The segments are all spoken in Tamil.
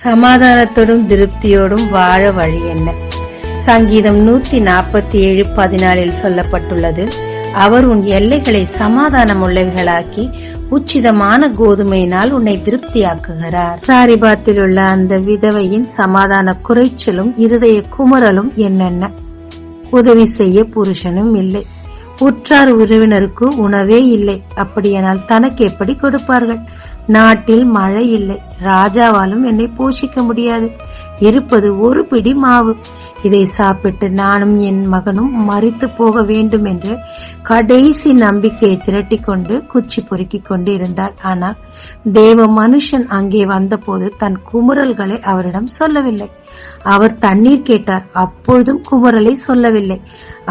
சமாதானத்தோடும் திருப்தியோடும் வாழ வழி என்ன? சங்கீதம் 147:14 சொல்லப்பட்டுள்ளது, அவர் உன் எல்லைகளை சமாதானம் உள்ளவைகளாக்கி உச்சிதமான கோதுமையினால் உன்னை திருப்தியாக்குகிறார். சாரிபாத்தில் உள்ள அந்த விதவையின் சமாதான குறைச்சலும் இருதய குமரலும் என்னென்ன? உதவி செய்ய புருஷனும் இல்லை, உற்றார் உறவினருக்கு உணவே இல்லை, அப்படியானால் தனக்கு எப்படி கொடுப்பார்கள்? நாட்டில் மழை இல்லை, ராஜாவாலும் என்னை போஷிக்க முடியாது, இருப்பது ஒரு பிடி மாவு, இதை சாப்பிட்டு நானும் என் மகனும் மரித்து போக வேண்டும் என்று கடைசி நம்பிக்கையை திரட்டி கொண்டு குச்சி பொறுக்கிக் கொண்டு இருந்தாள். ஆனால் தேவ மனுஷன் அங்கே வந்தபோது தன் குமுறல்களை அவரிடம் சொல்லவில்லை. அவர் தண்ணீர் கேட்டார், அப்பொழுதும் குமுறலை சொல்லவில்லை.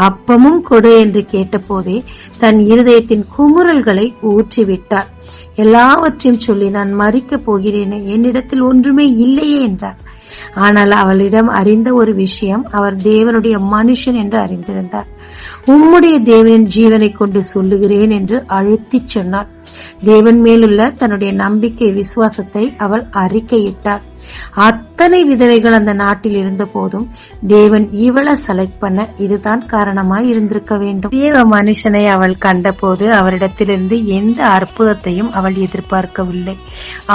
அப்பமும் கொடு என்று கேட்டபோதே தன் இருதயத்தின் குமுறல்களை ஊற்றிவிட்டார். எல்லாவற்றையும் சொல்லி நான் மரிக்கப் போகிறேனே, என்னிடத்தில் ஒன்றுமே இல்லையே என்றார். ஆனால் அவளிடம் அறிந்த ஒரு விஷயம், அவர் தேவனுடைய மனுஷன் என்று அறிந்திருந்தார். உம்முடைய தேவனின் ஜீவனை கொண்டு சொல்லுகிறேன் என்று அழுத்தி சொன்னார். தேவன் மேலுள்ள தன்னுடைய நம்பிக்கை விசுவாசத்தை அவள் அறிக்கையிட்டார். அத்தனை விதவைகள் அந்த நாட்டில் இருந்த போதும் தேவன் இவளை செலக்ட் பண்ண இதுதான் காரணமாய் இருந்திருக்க வேண்டும். தேவ மனுஷனை அவள் கண்டபோது அவரிடத்திலிருந்து எந்த அற்புதத்தையும் அவள் எதிர்பார்க்கவில்லை.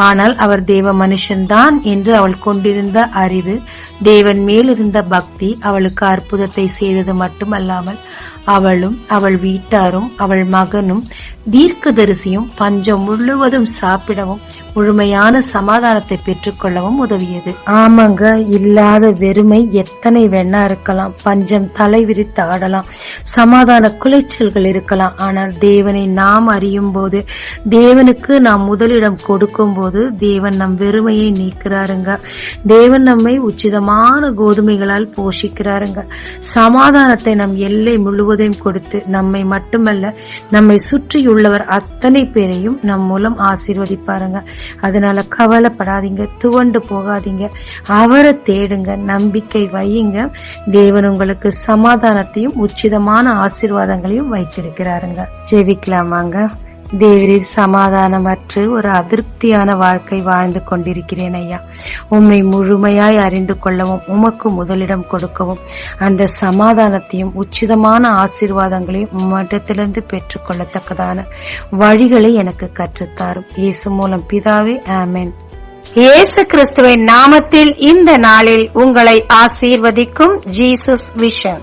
ஆனால் அவர் தேவ மனுஷன்தான் என்று அவள் கொண்டிருந்த அறிவு, தேவன் மேலிருந்த பக்தி அவளுக்கு அற்புதத்தை செய்தது மட்டுமல்லாமல் அவளும் அவள் வீட்டாரும் அவள் மகனும் தீர்க்கதரிசியும் பஞ்சம் முழுவதும் சாப்பிடவும் முழுமையான சமாதானத்தை பெற்றுக் கொள்ளவும் உதவியது. ஆமாங்க, இல்லாத வெறுமை எத்தனை வேணா இருக்கலாம், பஞ்சம் தலை விரித்து ஆடலாம், சமாதான குலைச்சல்கள் இருக்கலாம். ஆனால் தேவனை நாம் அறியும் போது, தேவனுக்கு நாம் முதலிடம் கொடுக்கும் போது தேவன் நம் வெறுமையை நீக்கிறாருங்க. தேவன் நம்மை உச்சிதமான கோதுமைகளால் போஷிக்கிறாருங்க. சமாதானத்தை நம் எல்லை முழுவதையும் கொடுத்து நம்மை மட்டுமல்ல நம்மை சுற்றியுள்ளவர் அத்தனை பேரையும் நம் மூலம் ஆசீர்வதிப்பாருங்க. அதனால கவலைப்படாதீங்க, துவண்டு போகாதீங்க, அவரை தேடுங்க, நம்பிக்கை வையுங்க. தேவன் உங்களுக்கு சமாதானத்தையும் உச்சிதமான ஆசீர்வாதங்களையும் வைத்திருக்கிறாருங்க. ஜெபிக்கலாமாங்க. தேவரீர் சமாதானமற்று ஒரு அதிருப்தியான வாழ்க்கை வாழ்ந்து கொண்டிருக்கிறேன் ஐயா. உம்மை முழுமையாய் அறிந்து கொள்ளவும் உமக்கு முதலிடம் கொடுக்கவும் அந்த சமாதானத்தையும் உச்சிதமான ஆசீர்வாதங்களையும் உம்மிடத்திலிருந்து பெற்றுக் கொள்ளத்தக்கதான வழிகளை எனக்கு கற்றுத்தாரும். இயேசு மூலம் பிதாவே, ஆமென். இயேசு கிறிஸ்துவின் நாமத்தில் இந்த நாளில் உங்களை ஆசீர்வதிக்கும் ஜீசஸ் விஷன்.